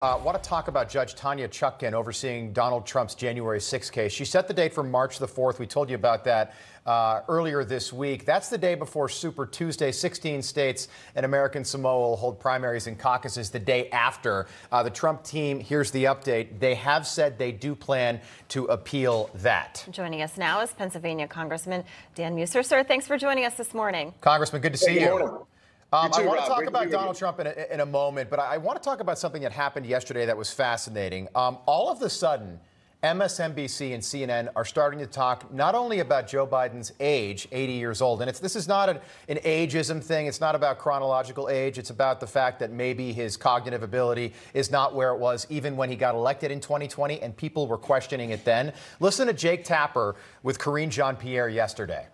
Want to talk about Judge Tanya Chutkan overseeing Donald Trump's January 6th case. She set the date for March the 4th. We told you about that earlier this week. That's the day before Super Tuesday. 16 states and American Samoa will hold primaries and caucuses the day after. The Trump team, here's the update. They have said they do plan to appeal that. Joining us now is Pennsylvania Congressman Dan Meuser. Sir, thanks for joining us this morning. Congressman, good to see you. I want to talk about Great Donald Trump in a moment, but I want to talk about something that happened yesterday that was fascinating. All of a sudden, MSNBC and CNN are starting to talk not only about Joe Biden's age, 80 years old, and this is not an ageism thing. It's not about chronological age. It's about the fact that maybe his cognitive ability is not where it was even when he got elected in 2020, and people were questioning it then. Listen to Jake Tapper with Karine Jean-Pierre yesterday.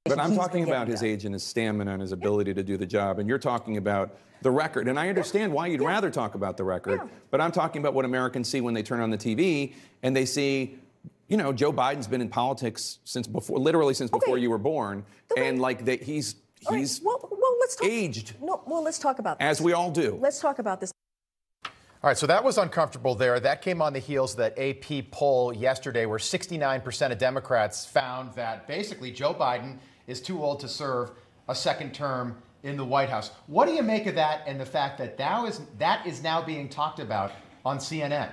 But I'm talking about his age and his stamina and his ability to do the job, and you're talking about the record. And I understand why you'd rather talk about the record, but I'm talking about what Americans see when they turn on the TV and they see, you know, Joe Biden's been in politics since before, literally since before you were born, and like that he's let's talk, aged. Well, let's talk about this. As we all do. Let's talk about this. All right, so that was uncomfortable there. That came on the heels of that AP poll yesterday where 69% of Democrats found that basically Joe Biden is too old to serve a second term in the White House. What do you make of that and the fact that that is now being talked about on CNN?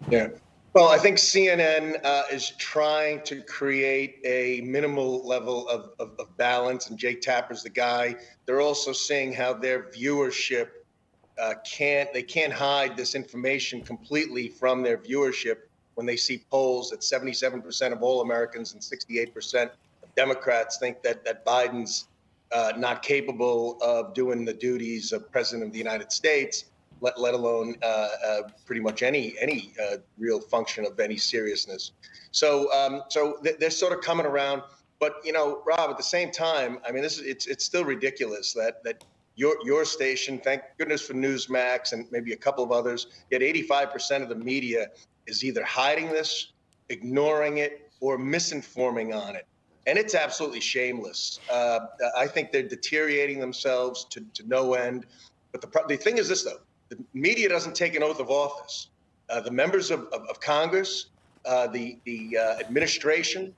Yeah. Well, I think CNN is trying to create a minimal level of balance, and Jake Tapper's the guy. They're also seeing how their viewership can't hide this information completely from their viewership when they see polls that 77% of all Americans and 68% of Democrats think that Biden's not capable of doing the duties of president of the United States, let alone pretty much any real function of any seriousness. So they're sort of coming around. But, you know, Rob, at the same time, I mean, it's still ridiculous that your station, thank goodness for Newsmax and maybe a couple of others, yet 85% of the media is either hiding this, ignoring it, or misinforming on it. And it's absolutely shameless. I think they're deteriorating themselves to no end. But the thing is this, though. The media doesn't take an oath of office. The members of Congress, the administration,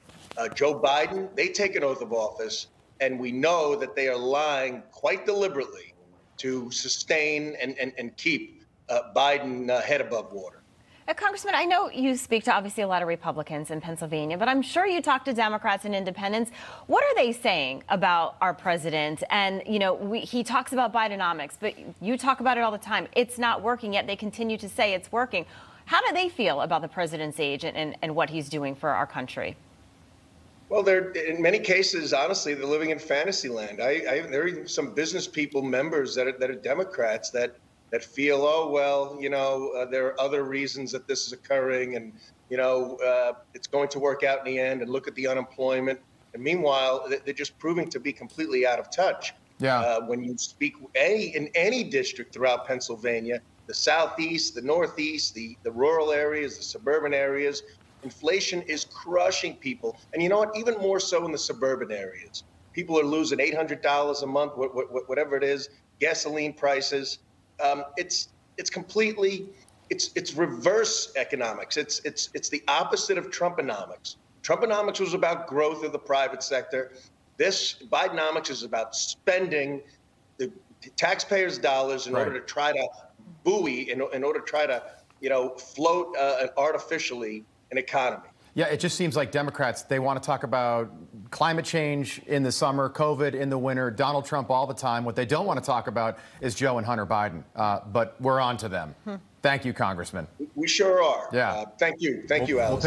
Joe Biden, they take an oath of office. And we know that they are lying quite deliberately to sustain and keep Biden head above water. Congressman, I know you speak to obviously a lot of Republicans in Pennsylvania, but I'm sure you talk to Democrats and independents. What are they saying about our president? And, you know, he talks about Bidenomics, but you talk about it all the time. It's not working, yet they continue to say it's working. How do they feel about the president's age and what he's doing for our country? Well, they're in many cases, honestly, they're living in fantasy land. There are even some business people, members that are Democrats that feel, oh, well, you know, there are other reasons that this is occurring, and, you know, it's going to work out in the end, and look at the unemployment. And meanwhile, they're just proving to be completely out of touch. Yeah. When you speak in any district throughout Pennsylvania, the Southeast, the Northeast, the rural areas, the suburban areas, inflation is crushing people. And you know what? Even more so in the suburban areas. People are losing $800 a month, whatever it is, gasoline prices. It's completely, it's reverse economics. It's the opposite of Trumponomics. Trumponomics was about growth of the private sector. This Bidenomics is about spending the taxpayers' dollars in order to try to buoy, in order to try to, you know, float artificially an economy. Yeah, it just seems like Democrats, they want to talk about climate change in the summer, COVID in the winter, Donald Trump all the time. What they don't want to talk about is Joe and Hunter Biden. But we're on to them. Thank you, Congressman. We sure are. Yeah. Thank you. Thank you, Alex.